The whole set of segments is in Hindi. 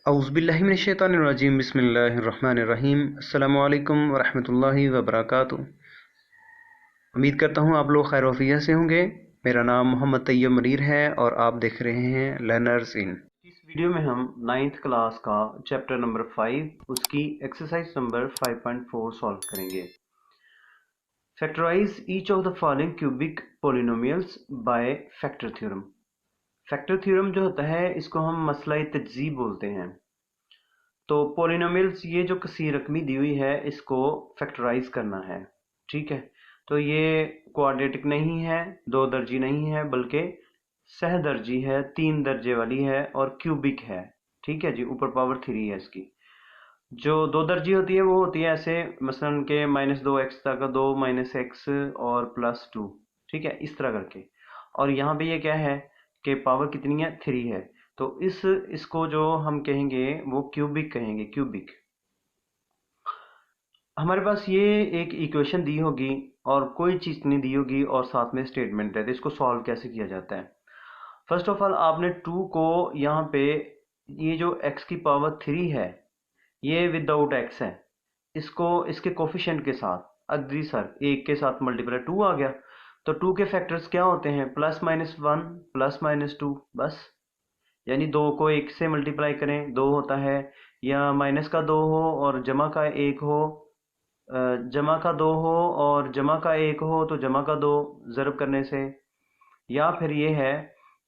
औज़ुबिल्लाहिमिनश्शैतानिर्रजीम बिस्मिल्लाहिर्रहमानिर्रहीम अस्सलामु अलैकुम वरहमतुल्लाहि वबरकातुहू। उम्मीद करता हूँ आप लोग खैर वफ़ियत से होंगे। मेरा नाम मोहम्मद तैयब मनीर है और आप देख रहे हैं लर्नर्स इन। इस वीडियो में हम 9th क्लास का चैप्टर नंबर 5 उसकी एक्सरसाइज नंबर 5.4 सॉल्व करेंगे। Factorise each of the following cubic polynomials by factor theorem. Factor theorem जो होता है इसको हम मसला तज्ज़ीब बोलते हैं। तो पोलिनोमियल्स ये जो कसीर रकमी दी हुई है इसको फैक्टराइज करना है। ठीक है, तो ये क्वाड्रेटिक नहीं है, दो दर्जी नहीं है, बल्कि सह दर्जी है, 3 दर्जे वाली है और क्यूबिक है। ठीक है जी, ऊपर पावर 3 है इसकी। जो दो दर्जी होती है वो होती है ऐसे, मसलन के -2x तक 2 -x और +2। ठीक है, इस तरह करके। और यहाँ पे ये क्या है कि पावर कितनी है, 3 है। तो इसको जो हम कहेंगे वो क्यूबिक कहेंगे, क्यूबिक। हमारे पास ये एक इक्वेशन दी होगी और कोई चीज़ नहीं दी होगी और साथ में स्टेटमेंट है, तो इसको सॉल्व कैसे किया जाता है। फर्स्ट ऑफ ऑल आपने 2 को यहाँ पे, ये जो x की पावर 3 है ये विदाउट x है, इसको इसके कोफिशिएंट के साथ अदरी सर 1 के साथ मल्टीप्लाई 2 आ गया। तो 2 के फैक्टर्स क्या होते हैं, +-1 +-2, बस। यानी 2 को 1 से मल्टीप्लाई करें 2 होता है, या माइनस का 2 हो और जमा का 1 हो, जमा का 2 हो और जमा का 1 हो तो जमा का 2 ज़रब करने से, या फिर ये है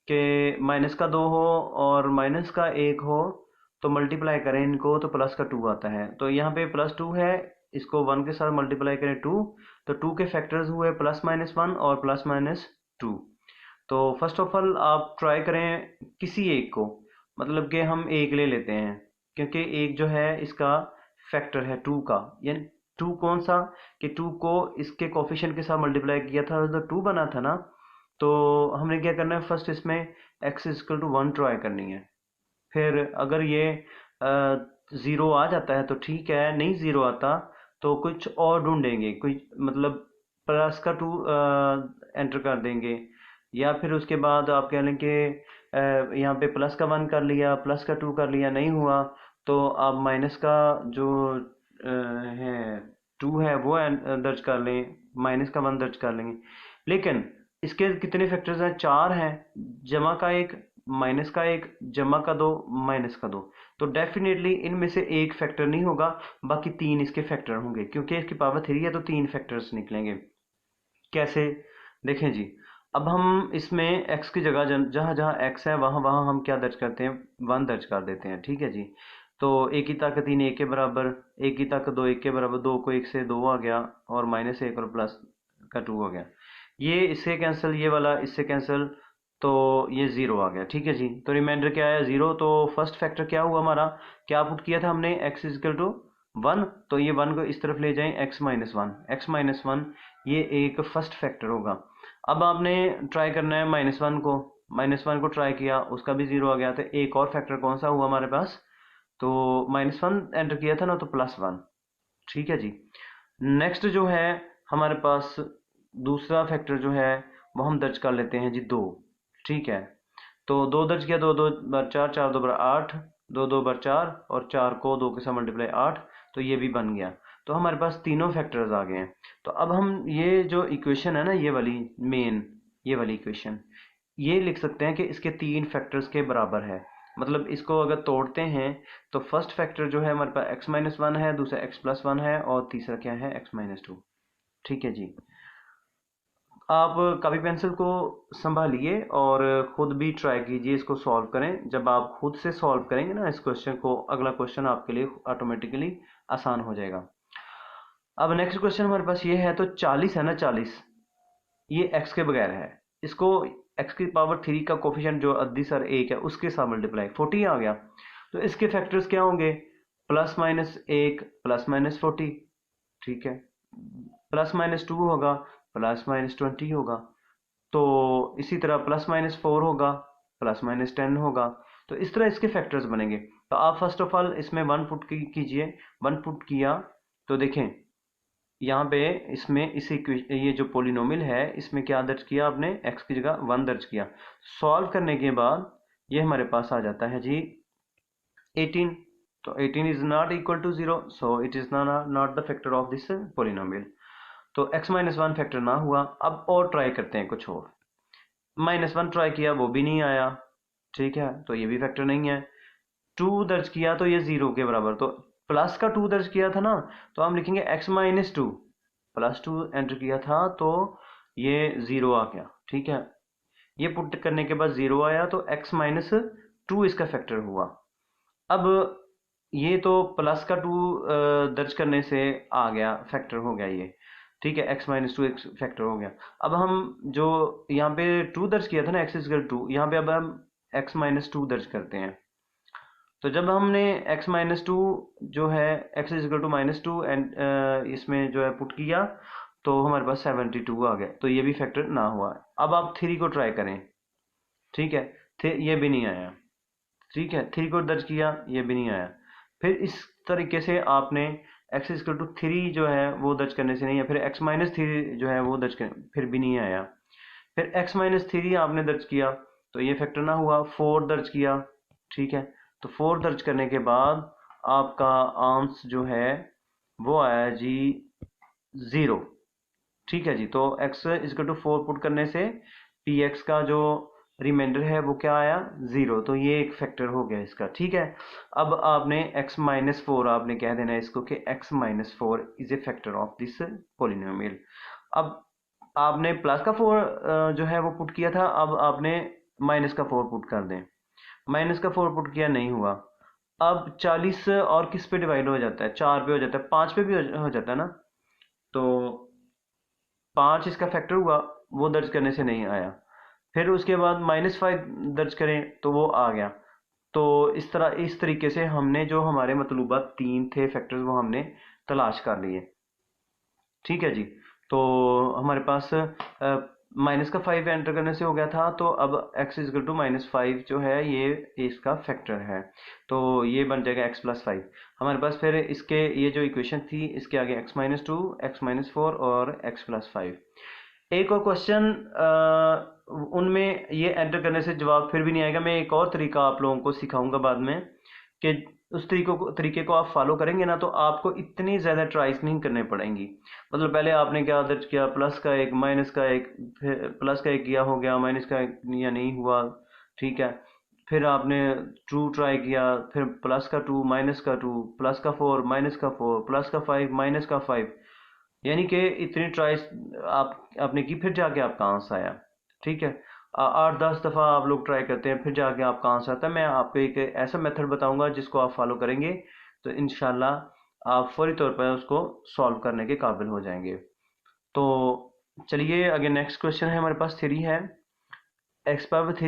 कि माइनस का 2 हो और माइनस का 1 हो तो मल्टीप्लाई करें इनको तो प्लस का 2 आता है। तो यहाँ पे +2 है, इसको 1 के साथ मल्टीप्लाई करें 2, तो 2 के फैक्टर्स हुए +-1 और +-2। तो फर्स्ट ऑफ ऑल आप ट्राई करें किसी एक को, मतलब कि हम एक ले लेते हैं क्योंकि एक जो है इसका फैक्टर है 2 का। यानी 2 कौन सा, कि 2 को इसके कोफिशिएंट के साथ मल्टीप्लाई किया था तो 2 बना था ना। तो हमने क्या करना है, फर्स्ट इसमें x इक्वल टू 1 ट्राई करनी है। फिर अगर ये ज़ीरो आ जाता है तो ठीक है, नहीं ज़ीरो आता तो कुछ और ढूंढेंगे, कोई मतलब प्लस का 2 एंटर कर देंगे, या फिर उसके बाद आप कह लें कि यहाँ पे प्लस का 1 कर लिया, प्लस का 2 कर लिया, नहीं हुआ तो आप माइनस का जो है 2 है वो दर्ज कर लें, माइनस का 1 दर्ज कर लेंगे। लेकिन इसके कितने फैक्टर्स हैं, 4 हैं। जमा का 1, माइनस का 1, जमा का 2, माइनस का 2। तो डेफिनेटली इनमें से एक फैक्टर नहीं होगा, बाकी 3 इसके फैक्टर होंगे, क्योंकि इसकी पावर 3 है तो 3 फैक्टर्स निकलेंगे। कैसे, देखें जी। अब हम इसमें x की जगह जहाँ जहाँ x है वहाँ वहाँ हम क्या दर्ज करते हैं, 1 दर्ज कर देते हैं। ठीक है जी। तो a की ताकत 3 1 के बराबर, a की ताकत 2 1 के बराबर, 2 को 1 से 2 आ गया और -1 और प्लस का 2 हो गया। ये इससे कैंसिल, ये वाला इससे कैंसिल, तो ये 0 आ गया। ठीक है जी, तो रिमाइंडर क्या आया, 0। तो फर्स्ट फैक्टर क्या हुआ हमारा, क्या पुट किया था हमने, x इक्वल टू 1, तो ये 1 को इस तरफ ले जाएं, x-1 ये एक फर्स्ट फैक्टर होगा। अब आपने ट्राई करना है -1 को ट्राई किया, उसका भी 0 आ गया। तो एक और फैक्टर कौन सा हुआ हमारे पास, तो -1 एंटर किया था ना, तो +1। ठीक है जी। नेक्स्ट जो है हमारे पास दूसरा फैक्टर जो है वो हम दर्ज कर लेते हैं जी 2। ठीक है, तो 2 दर्ज किया, 2 2 बार 4, 4 2 बार 8, 2 2 बार 4 और 4 को 2 के साथ मल्टीप्लाई 8, तो ये भी बन गया। तो हमारे पास तीनों फैक्टर्स आ गए हैं। तो अब हम ये जो इक्वेशन है ना, ये वाली मेन, ये वाली इक्वेशन, ये लिख सकते हैं कि इसके 3 फैक्टर्स के बराबर है। मतलब इसको अगर तोड़ते हैं तो फर्स्ट फैक्टर जो है हमारे पास x-1 है, दूसरा x+1 है और तीसरा क्या है, x-2। ठीक है जी। आप कॉपी पेंसिल को संभालिए और खुद भी ट्राई कीजिए, इसको सॉल्व करें। जब आप खुद से सॉल्व करेंगे ना इस क्वेश्चन को, अगला क्वेश्चन आपके लिए ऑटोमेटिकली आसान हो जाएगा। अब नेक्स्ट क्वेश्चन हमारे पास ये है, तो 40 है ना, 40 ये x के बगैर है, इसको x की पावर 3 का कोफिशिएंट जो अद्दी सर 1 है उसके साथ मल्टीप्लाई, 40 आ गया। तो इसके फैक्टर्स क्या होंगे, +-1 +-40। ठीक है, +-2 होगा, +-20 होगा। तो इसी तरह +-4 होगा, +-10 होगा। तो इस तरह इसके फैक्टर्स बनेंगे। तो आप फर्स्ट ऑफ ऑल इसमें 1 पुट कीजिए, 1 पुट किया तो देखें यहाँ पे इसमें ये जो पोलिनोमियल है इसमें क्या दर्ज किया आपने, x की जगह 1 दर्ज किया। सॉल्व करने के बाद ये हमारे पास आ जाता है जी 18, तो 18 is not equal to 0, so it is not the factor of this polynomial. तो x-1 फैक्टर ना हुआ। अब और ट्राई करते हैं कुछ और। -1 ट्राई किया, वो भी नहीं आया, ठीक है, तो ये भी फैक्टर नहीं है। 2 दर्ज किया तो ये 0 के बराबर, तो प्लस का 2 दर्ज किया था ना, तो हम लिखेंगे x-2, +2 एंटर किया था तो ये 0 आ गया, ठीक है। ये पुट करने के बाद 0 आया, तो x-2 इसका फैक्टर हुआ। अब ये तो प्लस का 2 दर्ज करने से आ गया, फैक्टर हो गया ये, ठीक है, x-2 एक फैक्टर हो गया। अब हम जो यहाँ पे 2 दर्ज किया था ना, x=2, यहाँ पे अब हम x-2 दर्ज करते हैं। तो जब हमने x-2 जो है x=-2 एंड इसमें जो है पुट किया, तो हमारे पास 72 आ गया, तो ये भी फैक्टर ना हुआ। अब आप 3 को ट्राई करें, ठीक है, ये भी नहीं आया, ठीक है, 3 को दर्ज किया, ये भी नहीं आया। फिर इस तरीके से आपने x=3 जो है वो दर्ज करने से नहीं है, फिर x-3 जो है वो दर्ज कर, फिर भी नहीं आया। फिर x-3 आपने दर्ज किया, तो ये फैक्टर ना हुआ। 4 दर्ज किया, ठीक है, तो 4 दर्ज करने के बाद आपका आंसर जो है वो आया जी 0, ठीक है जी। तो x=4 पुट करने से px का जो रिमाइंडर है वो क्या आया, 0, तो ये एक फैक्टर हो गया इसका, ठीक है। अब आपने x-4 आपने कह देना है इसको कि x-4 is a factor of this polynomial. अब आपने प्लस का 4 जो है वो पुट किया था, अब आपने माइनस का 4 पुट कर दें। माइनस का 4 पुट किया, नहीं हुआ। अब 40 और किस पे डिवाइड हो जाता है, 4 पे हो जाता है, 5 पे भी हो जाता है ना, तो 5 इसका फैक्टर हुआ, वो दर्ज करने से नहीं आया। फिर उसके बाद -5 दर्ज करें तो वो आ गया। तो इस तरीके से हमने जो हमारे मतलूबा 3 थे फैक्टर्स वो हमने तलाश कर लिए, ठीक है जी। तो हमारे पास माइनस का 5 एंटर करने से हो गया था, तो अब x=-5 जो है ये इसका फैक्टर है, तो ये बन जाएगा x+5 हमारे पास। फिर इसके ये जो इक्वेशन थी, इसके आगे x-2, x-4 और x+5। एक और क्वेश्चन उनमें ये एंटर करने से जवाब फिर भी नहीं आएगा। मैं एक और तरीका आप लोगों को सिखाऊंगा बाद में, कि उस तरीके को आप फॉलो करेंगे ना, तो आपको इतनी ज़्यादा ट्राइज नहीं करने पड़ेंगी। मतलब पहले आपने क्या दर्ज किया, प्लस का एक, माइनस का एक, फिर प्लस का एक किया हो गया, माइनस का एक या नहीं हुआ, ठीक है। फिर आपने 2 ट्राई किया, फिर प्लस का 2, माइनस का 2, प्लस का 4, माइनस का 4, प्लस का 5, माइनस का 5, यानी कि इतनी ट्राइज आपने की, फिर जाके आपका आंसर आया, ठीक है। 8-10 दफ़ा आप लोग ट्राई करते हैं, फिर जाके आपका आंसर आता है। मैं आपको एक ऐसा मेथड बताऊंगा जिसको आप फॉलो करेंगे तो इंशाल्लाह आप फौरी तौर पर उसको सॉल्व करने के काबिल हो जाएंगे। तो चलिए आगे नेक्स्ट क्वेश्चन है हमारे पास 3 है, x⁻³ -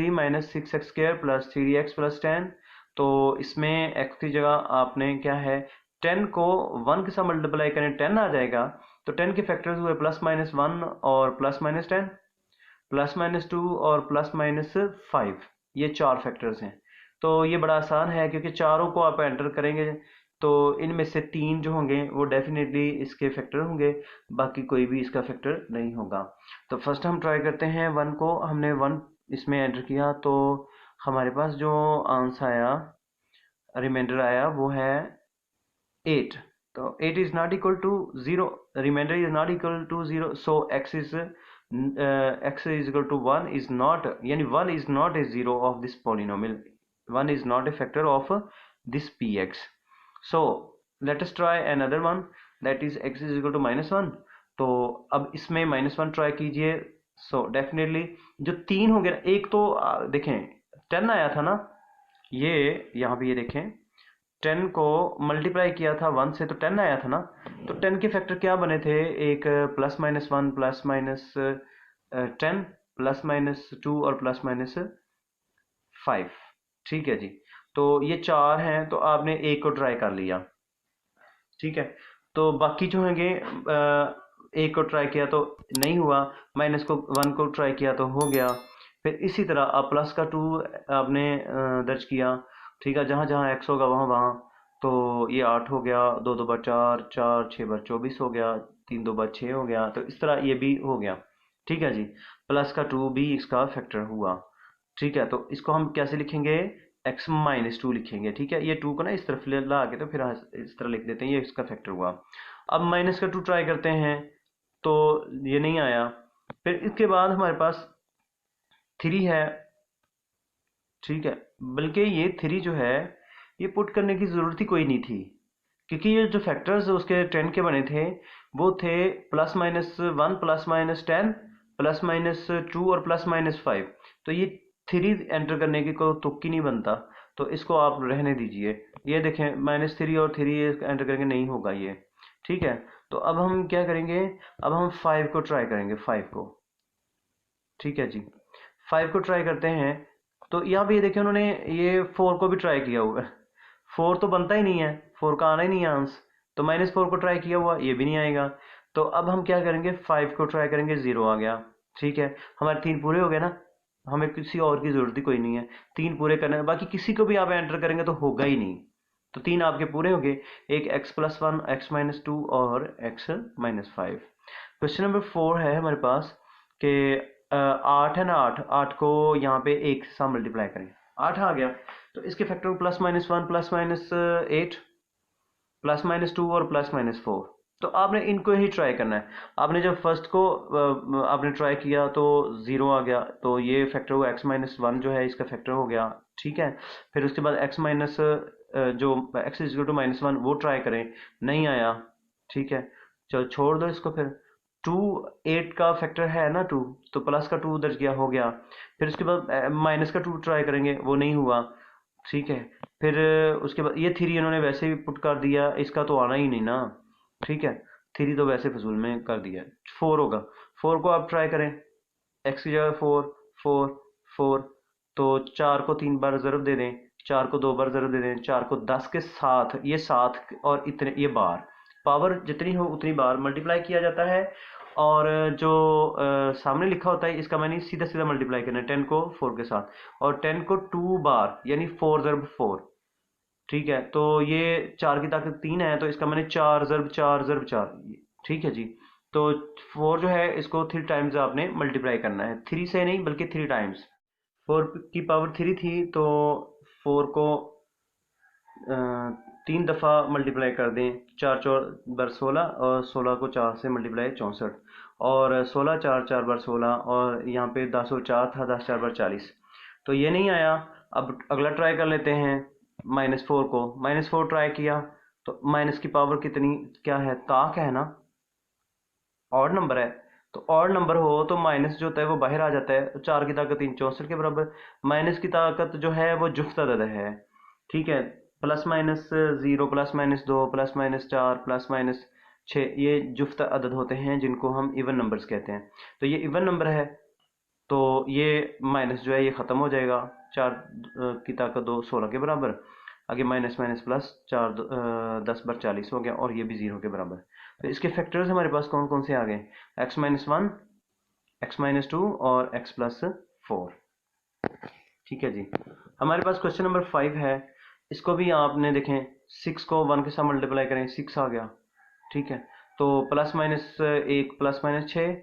6x² + 3x + 10। तो इसमें x की जगह आपने क्या है, 10 को 1 के साथ मल्टीप्लाई करें 10 आ जाएगा। तो 10 के फैक्टर्स हुए +-1 और +-10, +-2 और +-5, ये 4 फैक्टर्स हैं। तो ये बड़ा आसान है क्योंकि चारों को आप एंटर करेंगे, तो इनमें से 3 जो होंगे वो डेफिनेटली इसके फैक्टर होंगे, बाकी कोई भी इसका फैक्टर नहीं होगा। तो फर्स्ट हम ट्राई करते हैं 1 को, हमने 1 इसमें एंटर किया, तो हमारे पास जो आंसर आया, रिमाइंडर आया, वो है 8। तो 8 is not equal to 0, remainder is not equal to 0, so x is equal to 1 is not, yani 1 is not a 0 of this polynomial, 1 is not a factor of this px. So let us try another one, that is x is equal to -1। तो अब इसमें -1 ट्राई कीजिए। सो डेफिनेटली जो 3 हो गया, एक तो देखें 10 आया था ना, ये यहाँ पे ये देखें 10 को मल्टीप्लाई किया था 1 से, तो 10 आया था ना। तो 10 के फैक्टर क्या बने थे, एक +-1 +-10 +-2 और +-5, ठीक है जी। तो ये 4 हैं, तो आपने एक को ट्राई कर लिया, ठीक है। तो बाकी जो होंगे एक को ट्राई किया तो नहीं हुआ, -1 को ट्राई किया तो हो गया। फिर इसी तरह आप प्लस का 2 आपने दर्ज किया, ठीक है, जहाँ जहाँ x होगा वहाँ वहाँ, तो ये 8 हो गया, 2 2 4, 4 6 24 हो गया, 3 2 6 हो गया, तो इस तरह ये भी हो गया, ठीक है जी। प्लस का 2 भी इसका फैक्टर हुआ, ठीक है। तो इसको हम कैसे लिखेंगे, एक्स माइनस टू लिखेंगे, ठीक है। ये टू को ना इस तरफ ले ला के तो फिर इस तरह लिख देते हैं, ये इसका फैक्टर हुआ। अब माइनस का टू ट्राई करते हैं तो ये नहीं आया। फिर इसके बाद हमारे पास थ्री है, ठीक है। बल्कि ये थ्री जो है ये पुट करने की ज़रूरत ही कोई नहीं थी, क्योंकि ये जो फैक्टर्स उसके 10 के बने थे वो थे plus minus one, plus minus 10, plus minus two और प्लस माइनस 5। तो ये थ्री एंटर करने की कोई तुक ही नहीं बनता, तो इसको आप रहने दीजिए। ये देखें माइनस थ्री और थ्री एंटर करके नहीं होगा ये, ठीक है। तो अब हम क्या करेंगे, अब हम 5 को ट्राई करेंगे, 5 को, ठीक है जी। 5 को ट्राई करते हैं तो यहाँ पे ये देखिए उन्होंने ये 4 को भी ट्राई किया हुआ है। 4 तो बनता ही नहीं है, 4 का आना ही नहीं है आंसर। तो माइनस 4 को ट्राई किया हुआ, ये भी नहीं आएगा। तो अब हम क्या करेंगे, 5 को ट्राई करेंगे, 0 आ गया, ठीक है। हमारे 3 पूरे हो गए ना, हमें किसी और की ज़रूरत ही कोई नहीं है। 3 पूरे करने, बाकी किसी को भी आप एंटर करेंगे तो होगा ही नहीं। तो 3 आपके पूरे हो गए, एक x plus one, x minus two और एक्स माइनस 5। क्वेश्चन नंबर 4 है हमारे पास कि 8 है ना, 8 को यहाँ पे एक के साथ मल्टीप्लाई करें, 8 आ गया। तो इसके factor plus minus one, plus minus 8, plus minus two और प्लस माइनस 4। तो आपने इनको ही ट्राई करना है। आपने जब फर्स्ट को आपने ट्राई किया तो 0 आ गया, तो ये फैक्टर हुआ एक्स माइनस वन जो है इसका फैक्टर हो गया, ठीक है। फिर उसके बाद एक्स माइनस जो x is equal to minus one वो ट्राई करें, नहीं आया, ठीक है। चलो छोड़ दो इसको। फिर टू, 8 का फैक्टर है ना 2, तो प्लस का 2 उधर गया, हो गया। फिर उसके बाद माइनस का 2 ट्राई करेंगे, वो नहीं हुआ, ठीक है। फिर उसके बाद ये थ्री इन्होंने वैसे भी पुट कर दिया, इसका तो आना ही नहीं ना, ठीक है। थ्री तो वैसे फजूल में कर दिया। 4 होगा, 4 को आप ट्राई करें, एक्स की जगह 4, 4, 4। तो 4 को 3 बार ज़रब दे दें, 4 को 2 बार ज़रब दे दें, 4 को 10 के साथ, ये 7 और इतने ये बार, पावर जितनी हो उतनी बार मल्टीप्लाई किया जाता है। और जो सामने लिखा होता है इसका मैंने सीधा सीधा मल्टीप्लाई करना है, 10 को 4 के साथ, और 10 को 2 बार यानी 4 ज़रब 4, ठीक है। तो ये 4 की ताकत 3 है, तो इसका मैंने 4 ज़रब 4 ज़रब 4, ठीक है जी। तो 4 जो है इसको 3 टाइम्स आपने मल्टीप्लाई करना है, 3 से नहीं बल्कि 3 टाइम्स। 4 की पावर 3 थी, तो 4 को 3 दफ़ा मल्टीप्लाई कर दें, 4 चौर बार 16, और 16 को 4 से मल्टीप्लाई 64, और 16 4 4 बार 16, और यहाँ पे 10 और 4 था, 10 4 बार 40। तो ये नहीं आया। अब अगला ट्राई कर लेते हैं, -4 को, -4 ट्राई किया तो माइनस की पावर कितनी क्या है, ताक है ना, ऑड नंबर है। तो ऑड नंबर हो तो माइनस जो होता है वो बाहर आ जाता है। 4 की ताकत 3, 64 के बराबर। माइनस की ताकत जो है वो जुफ्त अदद है, ठीक है। Plus minus 0, plus minus 2, plus minus 4, plus minus 6, ये जुफ्त अदद होते हैं जिनको हम इवन नंबर्स कहते हैं। तो ये इवन नंबर है, तो ये माइनस जो है ये ख़त्म हो जाएगा। 4 की ताकत 2, 16 के बराबर। आगे माइनस माइनस प्लस, 4 10 बार 40 हो गया, और ये भी 0 के बराबर। तो इसके फैक्टर्स हमारे पास कौन कौन से आ गए, x minus one, x minus two और एक्स प्लस 4, ठीक है जी। हमारे पास क्वेश्चन नंबर 5 है, इसको भी आपने देखें, 6 को 1 के साथ मल्टीप्लाई करें, 6 आ गया, ठीक है। तो plus minus 1, plus minus 6,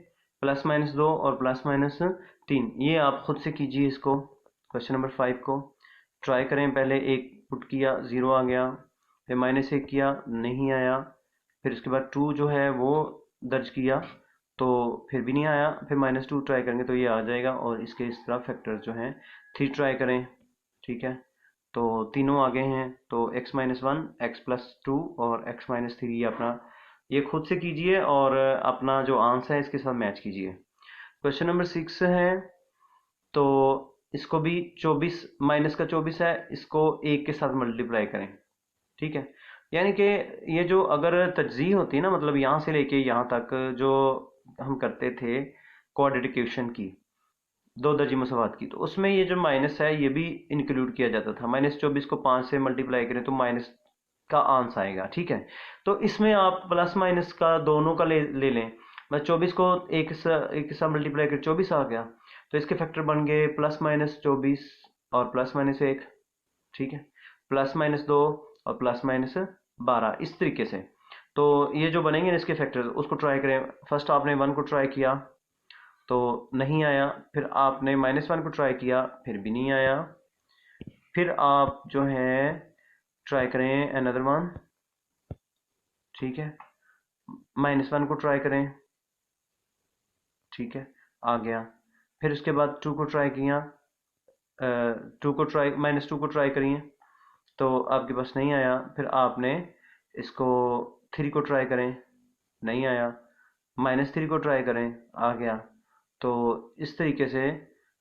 plus minus 2 और प्लस माइनस 3, ये आप खुद से कीजिए इसको। क्वेश्चन नंबर 5 को ट्राई करें, पहले एक पुट किया, 0 आ गया, फिर -1 किया, नहीं आया, फिर उसके बाद 2 जो है वो दर्ज किया, तो फिर भी नहीं आया, फिर -2 ट्राई करेंगे तो ये आ जाएगा, और इसके इस तरह फैक्टर जो हैं 3 ट्राई करें, ठीक है। तो तीनों आगे हैं, तो x minus one, x plus two और x माइनस थ्री, ये अपना ये खुद से कीजिए और अपना जो आंसर है इसके साथ मैच कीजिए। क्वेश्चन नंबर 6 है, तो इसको भी 24, माइनस का 24 है, इसको 1 के साथ मल्टीप्लाई करें, ठीक है। यानी कि ये जो अगर तज्ज़ीह होती है ना, मतलब यहाँ से लेके यहाँ तक जो हम करते थे क्वाड्रेटिक इक्वेशन की, दो दर्जी मसावात की, तो उसमें ये जो माइनस है ये भी इंक्लूड किया जाता था। -24 को 5 से मल्टीप्लाई करें तो माइनस का आंसर आएगा, ठीक है। तो इसमें आप प्लस माइनस का दोनों का ले लें। मैं 24 को एक के साथ मल्टीप्लाई कर 24 आ गया, तो इसके फैक्टर बन गए प्लस माइनस 24 और प्लस माइनस 1, ठीक है, प्लस माइनस 2 और प्लस माइनस 12, इस तरीके से। तो ये जो बनेंगे इसके फैक्टर्स, उसको ट्राई करें। फर्स्ट आपने 1 को ट्राई किया तो नहीं आया, फिर आपने -1 को ट्राई किया, फिर भी नहीं आया, फिर आप जो है ट्राई करें अनदर वन, ठीक है, -1 को ट्राई करें, ठीक है, आ गया। फिर उसके बाद 2 को ट्राई किया, 2 को ट्राई, -2 को ट्राई करिए तो आपके पास नहीं आया। फिर आपने इसको 3 को ट्राई करें, नहीं आया। -3 को ट्राई करें, आ गया। तो इस तरीके से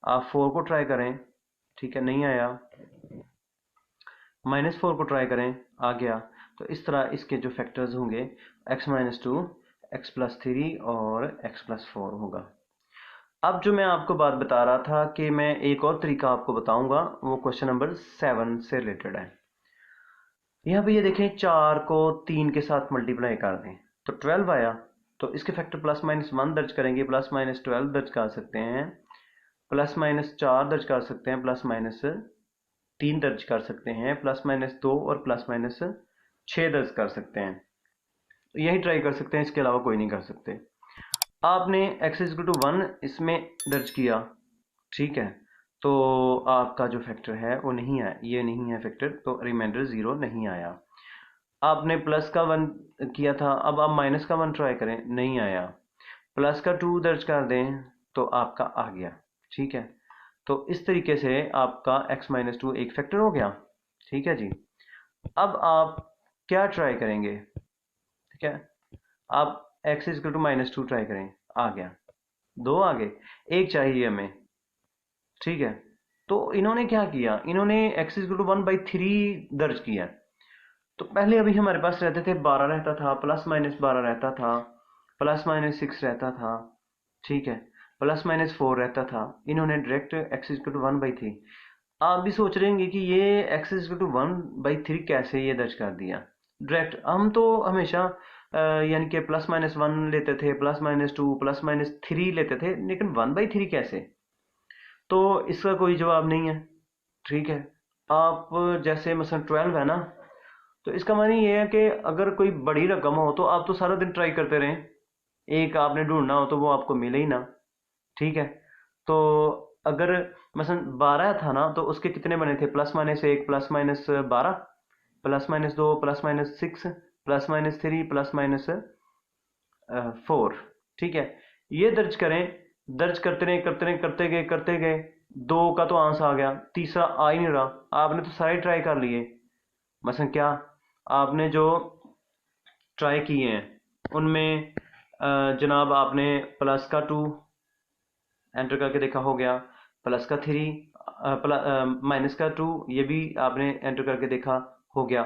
आप 4 को ट्राई करें, ठीक है, नहीं आया। -4 को ट्राई करें, आ गया। तो इस तरह इसके जो फैक्टर्स होंगे x-2, x+3 और x+4 होगा। अब जो मैं आपको बात बता रहा था कि मैं एक और तरीका आपको बताऊंगा, वो क्वेश्चन नंबर 7 से रिलेटेड है। यहाँ पे ये देखें, 4 को 3 के साथ मल्टीप्लाई कर दें तो 12 आया। तो इसके फैक्टर +-1 दर्ज करेंगे, +-12 दर्ज कर सकते हैं, +-4 दर्ज कर सकते हैं, +-3 दर्ज कर सकते हैं, +-2 और +-6 दर्ज कर सकते हैं। यही ट्राई कर सकते हैं, इसके अलावा कोई नहीं कर सकते। आपने x=1 इसमें दर्ज किया, ठीक है, तो आपका जो फैक्टर है वो नहीं आया, ये नहीं है फैक्टर, तो रिमाइंडर 0 नहीं आया। आपने प्लस का 1 किया था, अब आप माइनस का 1 ट्राई करें, नहीं आया। प्लस का 2 दर्ज कर दें तो आपका आ गया, ठीक है। तो इस तरीके से आपका x-2 एक फैक्टर हो गया, ठीक है जी। अब आप क्या ट्राई करेंगे, ठीक है, आप x=-2 ट्राई करें, आ गया, 2 आ गए, 1 चाहिए हमें, ठीक है। तो इन्होंने क्या किया, इन्होंने x=1/3 दर्ज किया। तो पहले अभी हमारे पास रहते थे 12 रहता था, +-12 रहता था, +-6 रहता था, ठीक है, +-4 रहता था। इन्होंने डायरेक्ट x=1/3। आप भी सोच रहे होंगे कि ये x=1/3 कैसे ये दर्ज कर दिया डायरेक्ट। हम तो हमेशा यानी कि +-1 लेते थे, +-2, +-3 लेते थे, लेकिन 1/3 कैसे? तो इसका कोई जवाब नहीं है, ठीक है। आप जैसे मसलन 12 है ना, तो इसका मानी ये है कि अगर कोई बड़ी रकम हो तो आप तो सारा दिन ट्राई करते रहें, एक आपने ढूंढना हो तो वो आपको मिले ही ना, ठीक है। तो अगर मसलन 12 था ना, तो उसके कितने बने थे, +-1, +-12, +-2, +-6, +-3, +-4, ठीक है। ये दर्ज करें, दर्ज करते रहे, करते गए, 2 का तो आंसर आ गया, तीसरा आ ही नहीं रहा। आपने तो सारे ट्राई कर लिए, मसलन क्या, आपने जो ट्राई किए हैं उनमें जनाब आपने प्लस का 2 एंटर करके देखा, हो गया। प्लस का 3, माइनस का 2, ये भी आपने एंटर करके देखा, हो गया।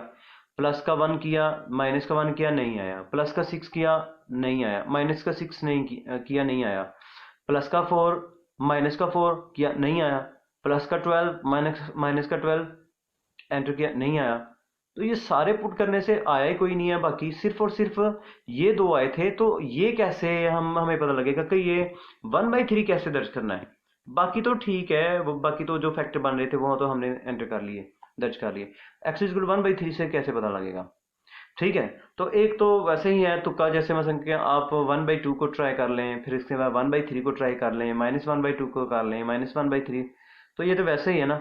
प्लस का 1 किया, माइनस का 1 किया, नहीं आया। प्लस का 6 किया, नहीं आया। माइनस का 6 नहीं किया, नहीं आया। प्लस का 4, माइनस का 4 किया, नहीं आया। प्लस का 12, माइनस का 12 एंटर किया, नहीं आया। तो ये सारे पुट करने से आया ही कोई नहीं है, बाकी सिर्फ और सिर्फ ये 2 आए थे। तो ये कैसे हमें पता लगेगा कि ये 1/3 कैसे दर्ज करना है? बाकी तो ठीक है, बाकी तो जो फैक्टर बन रहे थे वो तो हमने एंटर कर लिए, दर्ज कर लिए। x=1/3 से कैसे पता लगेगा, ठीक है। तो एक तो वैसे ही है तुक्का, जैसे मसलन कि आप 1/2 को ट्राई कर लें, फिर इसके बाद 1/3 को ट्राई कर लें, -1/2 को कर लें, -1/3। तो ये तो वैसे ही है ना।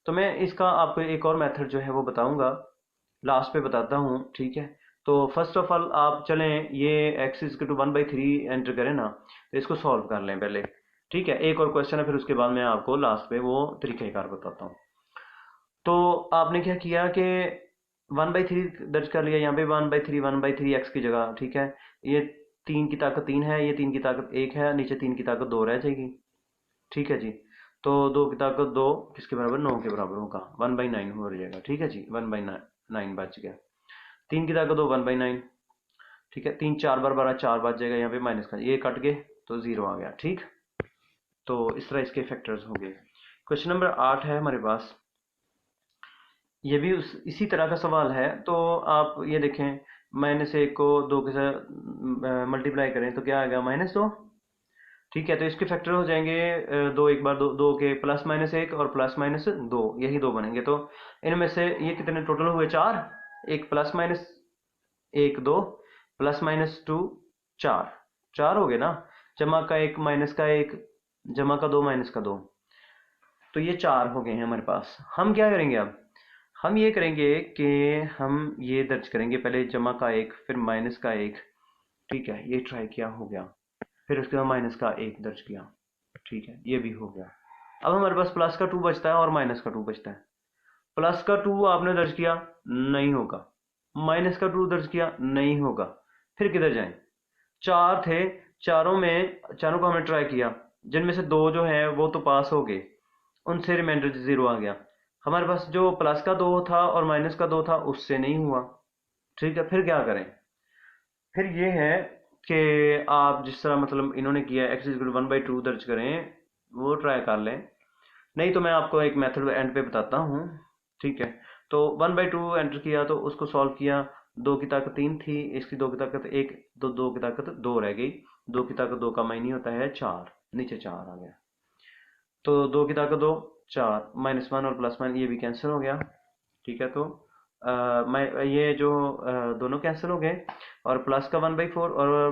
तो मैं इसका आपको एक और मेथड जो है वो बताऊंगा, लास्ट पे बताता हूँ, ठीक है। तो फर्स्ट ऑफ ऑल आप चलें, ये x=1/3 एंटर करें ना, तो इसको सॉल्व कर लें पहले, ठीक है। एक और क्वेश्चन है, फिर उसके बाद मैं आपको लास्ट पे वो तरीक़ेकार बताता हूँ। तो आपने क्या किया कि 1/3 दर्ज कर लिया, यहाँ पे 1/3 x की जगह, ठीक है। ये 3 की ताकत 3 है, ये 3 की ताकत 1 है, नीचे 3 की ताकत 2 रह जाएगी, ठीक है जी। तो 2 की ताकत 2 किसके बराबर, 9 के बराबर होगा, 1/9 हो जाएगा, ठीक है जी। 1/9 बच गया। 3 की ताकत 2, 1/9, ठीक है। 3 4 बार 12, 4 बच जाएगा, यहाँ पे माइनस का ये कट गए तो 0 आ गया, ठीक। तो इस तरह इसके फैक्टर्स हो गए। क्वेश्चन नंबर 8 है हमारे पास, ये भी इसी तरह का सवाल है। तो आप ये देखें, -1 को 2 के साथ मल्टीप्लाई करें तो क्या आएगा, -2, ठीक है। तो इसके फैक्टर हो जाएंगे 2, एक बार 2, 2 के +-1 और +-2, यही 2 बनेंगे। तो इनमें से ये कितने टोटल हुए, 4, एक +-1 2, +-2 4, 4 हो गए ना, जमा का 1, माइनस का 1, जमा का 2, माइनस का 2। तो ये 4 हो गए हैं हमारे पास। हम क्या करेंगे अब, हम ये करेंगे कि हम ये दर्ज करेंगे, पहले जमा का 1 फिर माइनस का 1, ठीक है, ये ट्राई किया, हो गया। फिर उसके बाद माइनस का 1 दर्ज किया, ठीक है, ये भी हो गया। अब हमारे पास प्लस का 2 बचता है और माइनस का 2 बचता है। प्लस का 2 आपने दर्ज किया, नहीं होगा। माइनस का 2 दर्ज किया, नहीं होगा। फिर किधर जाएं, 4 थे, चारों को हमने ट्राई किया, जिनमें से 2 जो है वो तो पास हो गए, उनसे रिमाइंडर 0 आ गया। हमारे पास जो प्लस का 2 था और माइनस का 2 था, उससे नहीं हुआ। ठीक है, फिर क्या करें, फिर ये है कि आप जिस तरह मतलब इन्होंने किया, एक्स इज 1/2 दर्ज करें, वो ट्राई कर लें। नहीं तो मैं आपको एक मेथड एंड पे बताता हूँ, ठीक है। तो 1/2 एंटर किया, तो उसको सॉल्व किया। 2 की ताकत 3 थी, इसकी 2 की ताकत 1, तो 2 की ताकत 2 रह गई। 2 की ताकत 2 का मायने होता है 4, नीचे 4 आ गया। तो 2 की ताकत 2, 4, -1 और +1 ये भी कैंसिल हो गया, ठीक है। तो मैं ये जो दोनों कैंसिल हो गए, और प्लस का 1/4 और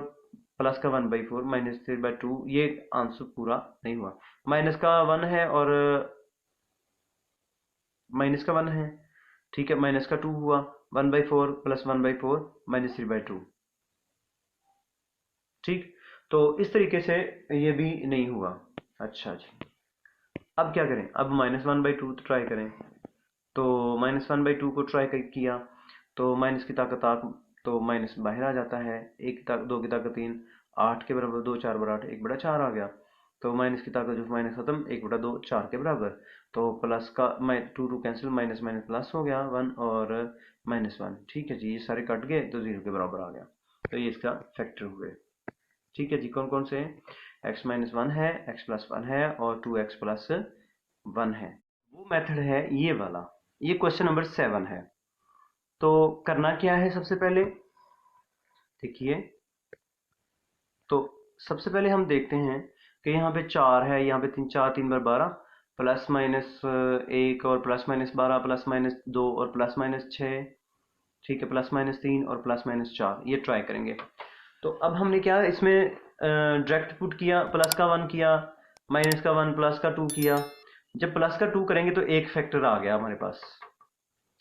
प्लस का 1/4 -3/2, ये आंसर पूरा नहीं हुआ। माइनस का 1 है और माइनस का 1 है, ठीक है, माइनस का 2 हुआ। 1/4 + 1/4 -3/2, ठीक। तो इस तरीके से ये भी नहीं हुआ। अच्छा जी, अब क्या करें, अब -1/2 ट्राई करें। तो -1/2 को ट्राई किया, तो माइनस की ताकत 8, तो माइनस बाहर आ जाता है। 2 की ताकत 3, 8 के बराबर 2, 4 बराबर 8, 1/4 आ गया। तो माइनस की ताकत जो माइनस खत्म, 1/2, 4 के बराबर। तो प्लस का 2 कैंसिल, माइनस माइनस प्लस हो गया 1 और -1, ठीक है जी, ये सारे कट गए तो 0 के बराबर आ गया। तो ये इसका फैक्टर हुए, ठीक है जी। कौन कौन से हैं, x-1 है, x+1 है और 2x+1 है। वो मेथड है ये वाला। ये क्वेश्चन नंबर 7 है। तो करना क्या है, सबसे पहले देखिए, तो सबसे पहले हम देखते हैं कि यहाँ पे 4 है, यहाँ पे 3, 4 3 बार 12, +-1 और +-12 +-2 और +-6, ठीक है, +-3 और +-4, ये ट्राई करेंगे। तो अब हमने क्या इसमें डायरेक्ट पुट किया, प्लस का 1 किया, माइनस का 1, प्लस का 2 किया। जब प्लस का 2 करेंगे तो एक फैक्टर आ गया हमारे पास,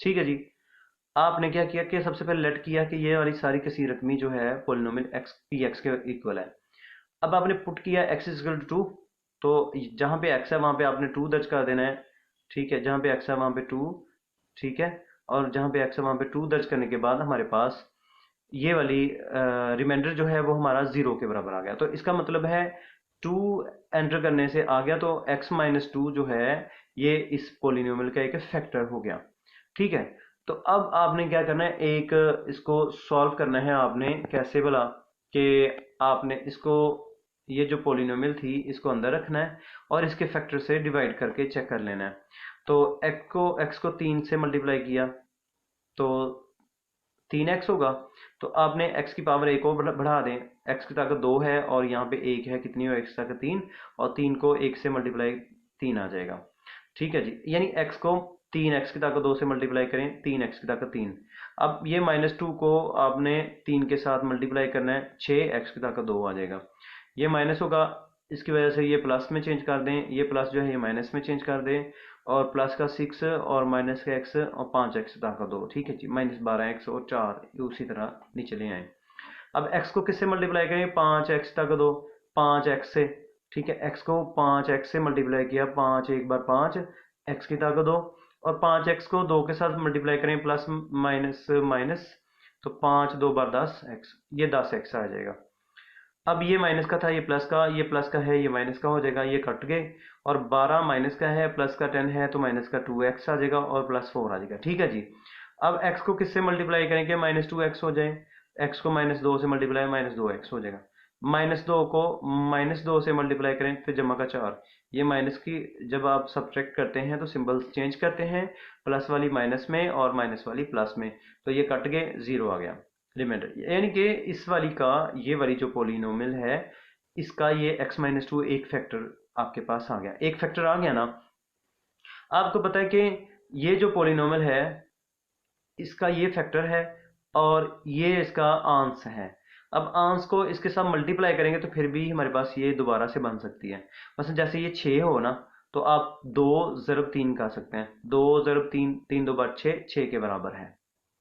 ठीक है जी। आपने क्या किया कि सबसे पहले लेट किया कि ये वाली सारी कसी रकमी जो है पोलिनोमियल एक्स पी एक्स के इक्वल है। अब आपने पुट किया x इज इक्वल टू 2, तो जहाँ पे x है वहाँ पे आपने 2 दर्ज कर देना है, ठीक है, जहाँ पे x है वहाँ पे 2, ठीक है। और जहाँ पे x है वहाँ पे 2 दर्ज करने के बाद हमारे पास ये वाली रिमाइंडर जो है वो हमारा 0 के बराबर आ गया। तो इसका मतलब है 2 एंटर करने से आ गया, तो x-2 जो है ये इस पोलिनोमियल का एक फैक्टर हो गया, ठीक है। तो अब आपने क्या करना है, एक इसको सॉल्व करना है आपने, कैसे भला, कि आपने इसको, ये जो पोलिनोमियल थी इसको अंदर रखना है और इसके फैक्टर से डिवाइड करके चेक कर लेना है। तो x को 3 से मल्टीप्लाई किया तो 3x होगा। तो आपने x की पावर 1 को बढ़ा दें, x की ताकत 2 है और यहाँ पे 1 है, कितनी हो, x की ताकत 3, और 3 को 1 से मल्टीप्लाई 3 आ जाएगा, ठीक है जी। यानी x को 3x की ताकत 2 से मल्टीप्लाई करें, 3x की ताकत 3। अब ये -2 को आपने 3 के साथ मल्टीप्लाई करना है, 6x की ताकत 2 आ जाएगा। ये माइनस होगा, इसकी वजह से ये प्लस में चेंज कर दें, ये प्लस जो है ये माइनस में चेंज कर दें, और प्लस का 6 और माइनस का x और 5x ताकत 2, ठीक है जी, -12x और 4 उसी तरह नीचे ले आए। अब x को किससे मल्टीप्लाई करें, 5x ताकत 2, 5x से, ठीक है, x को 5x से मल्टीप्लाई किया, 5 1 बार 5, x की ताकत 2, और 5x को 2 के साथ मल्टीप्लाई करें, प्लस माइनस माइनस, तो 5 2 बार 10x, ये 10x आ जाएगा। अब ये माइनस का था, ये प्लस का, ये प्लस का है, ये माइनस का हो जाएगा, ये कट गए। और 12 माइनस का है, प्लस का 10 है, तो माइनस का 2x आ जाएगा और +4 आ जाएगा, ठीक है जी। अब x को किससे मल्टीप्लाई करेंगे, -2x हो जाए, x को -2 से मल्टीप्लाई, -2x हो जाएगा। -2 को -2 से मल्टीप्लाई करें, फिर जमा का 4, ये माइनस की जब आप सब्ट्रैक्ट करते हैं तो सिंबल चेंज करते हैं, प्लस वाली माइनस में और माइनस वाली प्लस में, तो ये कट गए, 0 आ गया रिमाइंडर। यानी कि इस वाली का, ये वाली जो पोलिनोमियल है, इसका ये x-2 एक फैक्टर आपके पास आ गया, एक फैक्टर आ गया ना। आपको पता है कि ये जो पोलिनोमियल है इसका ये फैक्टर है और ये इसका आंस है। अब आंस को इसके साथ मल्टीप्लाई करेंगे तो फिर भी हमारे पास ये दोबारा से बन सकती है। मतलब जैसे ये 6 हो ना, तो आप 2 ज़रब 3 कह सकते हैं। 2 ज़रब 3, 3 2 = 6, 6 के बराबर है।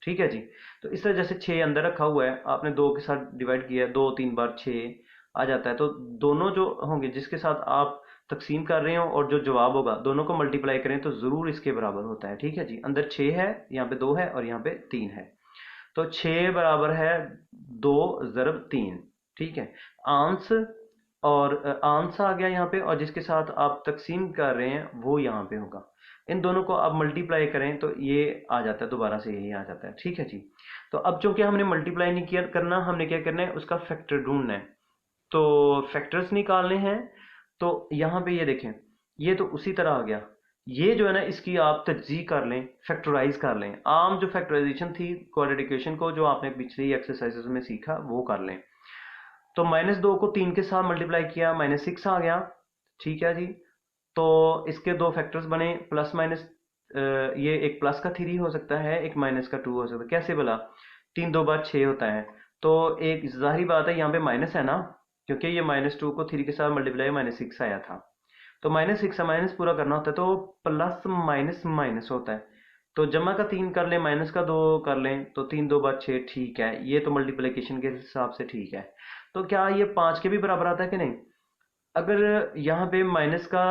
ठीक है जी। तो इस तरह जैसे 6 अंदर रखा हुआ है, आपने 2 के साथ डिवाइड किया है, 2 3 बार 6 आ जाता है। तो दोनों जो होंगे जिसके साथ आप तकसीम कर रहे हो और जो जवाब होगा दोनों को मल्टीप्लाई करें तो ज़रूर इसके बराबर होता है। ठीक है जी। अंदर 6 है, यहाँ पे 2 है और यहाँ पे 3 है। तो 6 बराबर है 2 ज़रब 3। ठीक है। आंस और आंस आ गया यहाँ पे, और जिसके साथ आप तकसीम कर रहे हैं वो यहाँ पे होगा। इन दोनों को आप मल्टीप्लाई करें तो ये आ जाता है, दोबारा से यही आ जाता है। ठीक है जी। तो अब चूंकि हमने मल्टीप्लाई नहीं किया करना, हमने क्या करना है, उसका फैक्टर ढूंढना है। तो फैक्टर्स निकालने हैं। तो यहाँ पे ये देखें, ये तो उसी तरह आ गया। ये जो है ना, इसकी आप तज्जी कर लें, फैक्टराइज कर लें। आम जो फैक्टराइजेशन थी क्वाड्रेटिक इक्वेशन को, जो आपने पिछली एक्सरसाइजेस में सीखा, वो कर लें। तो -2 को 3 के साथ मल्टीप्लाई किया, -6 आ गया। ठीक है जी। तो इसके दो फैक्टर्स बने, प्लस माइनस। ये एक प्लस का 3 हो सकता है, एक माइनस का 2 हो सकता है। कैसे बोला? 3 2 = 6 होता है। तो एक जाहिर बात है यहाँ पे माइनस है ना, क्योंकि ये -2 को 3 के साथ मल्टीप्लाई -6 आया था। तो -6 से माइनस पूरा करना होता है, तो प्लस माइनस माइनस होता है। तो जमा का 3 कर लें, माइनस का 2 कर लें, तो 3 2 = 6। ठीक है, ये तो मल्टीप्लिकेशन के हिसाब से ठीक है। तो क्या ये 5 के भी बराबर आता है कि नहीं? अगर यहाँ पे माइनस का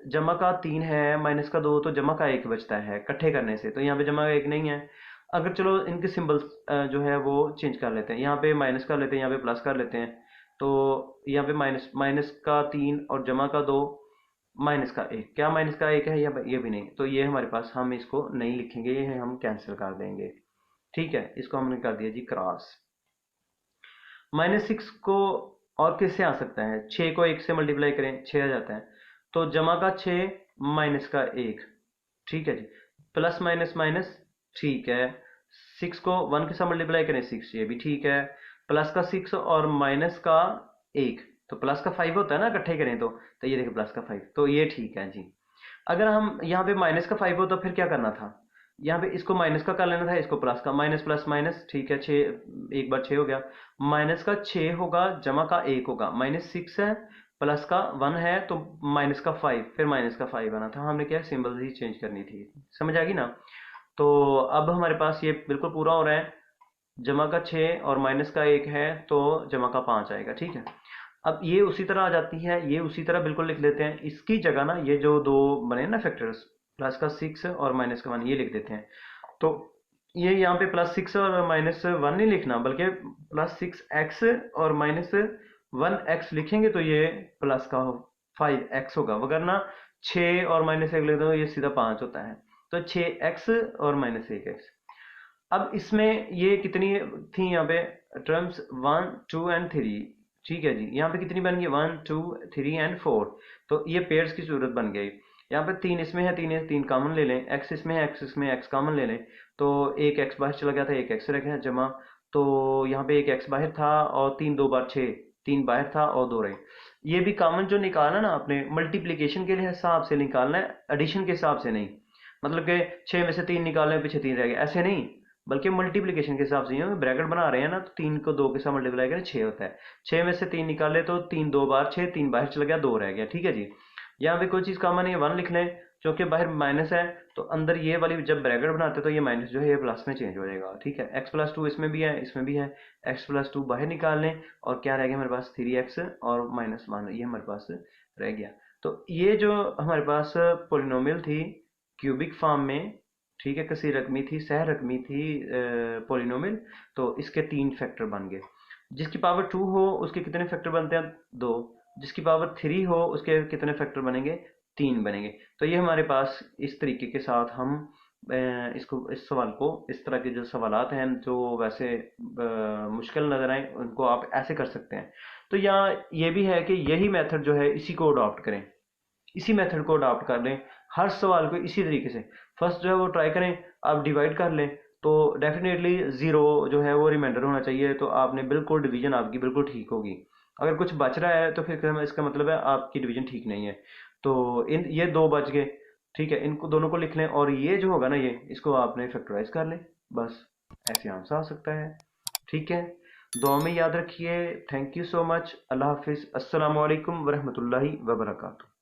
जमा का 3 है, माइनस का 2, तो जमा का 1 बचता है इकट्ठे करने से। तो यहाँ पे जमा का 1 नहीं है। अगर चलो इनके सिंबल्स जो है वो चेंज कर लेते हैं, यहाँ पे माइनस कर लेते हैं, यहाँ पे प्लस कर लेते हैं। तो यहाँ पे माइनस माइनस का 3 और जमा का 2, माइनस का 1। क्या माइनस का 1 है? या ये भी नहीं। तो ये हमारे पास, हम इसको नहीं लिखेंगे, ये हम कैंसिल कर देंगे। ठीक है, इसको हमने कर दिया जी क्रॉस। -6 को और किससे आ सकता है? 6 को 1 से मल्टीप्लाई करें, 6 आ जाता है। तो जमा का 6, माइनस का 1। ठीक है जी। Plus minus minus. ठीक है। 6 को 1 के साथ मल्टीप्लाई करें, 6, ये भी ठीक है। प्लस का 6 और माइनस का 1, तो प्लस का 5 होता है ना इकट्ठे करें तो ये देखिए प्लस का 5, तो ये ठीक है जी। अगर हम यहाँ पे माइनस का 5 हो तो फिर क्या करना था? यहाँ पे इसको माइनस का कर लेना था, इसको प्लस का। माइनस प्लस माइनस, ठीक है। 6 एक बार 6 हो गया। माइनस का 6 होगा, जमा का 1 होगा। -6 है, प्लस का 1 है, तो माइनस का 5, फिर माइनस का 5 आना था। हमने क्या, सिंबल ही चेंज करनी थी। समझ आ गई ना? तो अब हमारे पास ये बिल्कुल पूरा हो रहा है। जमा का 6 और माइनस का 1 है, तो जमा का 5 आएगा। ठीक है। अब ये उसी तरह आ जाती है, ये उसी तरह बिल्कुल लिख लेते हैं। इसकी जगह ना, ये जो दो बने ना फैक्टर्स, प्लस का 6 और माइनस का 1, ये लिख देते हैं। तो ये यहाँ पे +6 और -1 नहीं लिखना, बल्कि +6x और -1x लिखेंगे, तो ये प्लस का 5x होगा। वगरना 6 और -1 लिख दो, ये सीधा 5 होता है। तो 6x और -1x। अब इसमें ये कितनी थी यहाँ पे टर्म्स? 1 2 एंड 3। ठीक है जी। यहाँ पे कितनी बन गई? 1 2 3 एंड 4। तो ये पेयर्स की सूरत बन गई। यहाँ पे 3 इसमें है, 3 कॉमन ले लें। x इसमें है, x इसमें, x कॉमन ले लें। तो एक x बाहर चला गया था, एक x रह गया जमा। तो यहाँ पे एक x बाहर था, और 3 2 = 6, 3 बाहर था और 2 रहे। ये भी कॉमन जो निकालना ना आपने, मल्टीप्लीकेशन के हिसाब से निकालना है, एडिशन के हिसाब से नहीं। मतलब कि 6 में से 3 निकालने, पीछे 3 रह गए, ऐसे नहीं। बल्कि मल्टीप्लिकेशन के हिसाब से। ब्रैकेट बना रहे हैं ना, तो 3 को 2 के साथ मल्टीप्लाई करें, 6 होता है। 6 में से 3 निकाले तो 3 2 = 6, 3 बाहर चला गया, 2 रह गया। ठीक है जी। यहाँ पे कोई चीज़ कॉमन है, 1 लिख लें, क्योंकि बाहर माइनस है। तो अंदर ये वाली जब ब्रैकेट बनाते हैं तो ये माइनस जो है ये प्लस में चेंज हो जाएगा। ठीक है। x+2 इसमें भी है, इसमें भी है। x+2 बाहर निकाल लें, और क्या रह गया हमारे पास? 3x और -1, ये हमारे पास रह गया। तो ये जो हमारे पास पोलिनोमियल थी क्यूबिक फॉर्म में, ठीक है, कसी रकमी थी, सह रकमी थी पोलिनोमियल। तो इसके 3 फैक्टर बन गए। जिसकी पावर 2 हो उसके कितने फैक्टर बनते हैं? 2। जिसकी पावर 3 हो उसके कितने फैक्टर बनेंगे? 3 बनेंगे। तो ये हमारे पास इस तरीके के साथ हम इसको, इस सवाल को, इस तरह के जो सवालात हैं जो वैसे मुश्किल नज़र आए, उनको आप ऐसे कर सकते हैं। तो यहाँ ये भी है कि यही मेथड जो है इसी को अडॉप्ट करें, इसी मेथड को अडॉप्ट कर लें, हर सवाल को इसी तरीके से। फर्स्ट जो है वो ट्राई करें, आप डिवाइड कर लें, तो डेफिनेटली ज़ीरो जो है वो रिमाइंडर होना चाहिए। तो आपने बिल्कुल डिवीजन आपकी बिल्कुल ठीक होगी। अगर कुछ बच रहा है तो फिर इसका मतलब है आपकी डिवीजन ठीक नहीं है। तो इन ये 2 बच गए। ठीक है, इनको दोनों को लिख लें, और ये जो होगा ना, ये इसको आपने फैक्टराइज कर लें। बस ऐसे आंसर आ सकता है। ठीक है। दुआ में याद रखिए। Thank you so much. Allah हाफिज़। अस्सलाम वालेकुम वरहमतुल्लाहि वबरकातुहू।